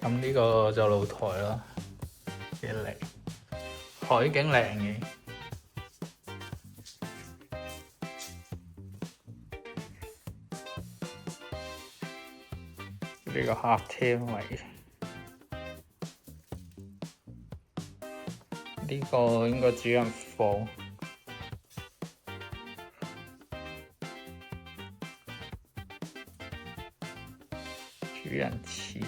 咁呢個就露台啦，幾靚，海景靚嘅。呢個客廳位，呢個應該主人房。主人廁，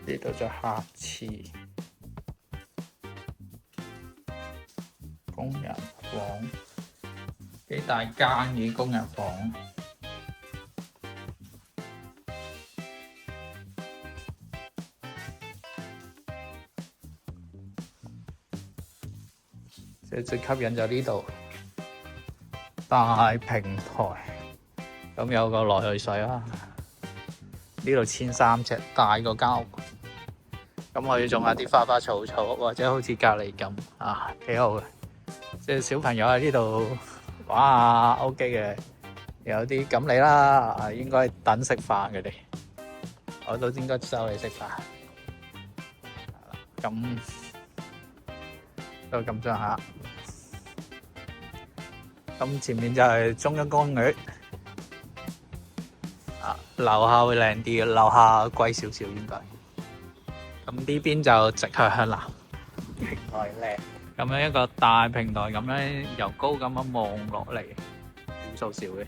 呢度就客廁，工人房，幾大間嘅工人房。最吸引就呢度。大平台，咁有個來去水啦。呢度遷3尺，大個間屋，咁可以種下啲花花草草，或者好似隔離咁啊，幾好嘅。即係小朋友喺呢度玩下 OK 嘅，有啲錦鯉啦，應該等食飯佢哋，我都應該收你食飯。咁都咁上下。咁前面就係中央公園，樓下會靚啲嘅，樓下貴少少應該。咁呢邊就直向南，平台靚。咁樣一個大平台咁樣由高咁樣望落嚟，好少少嘅。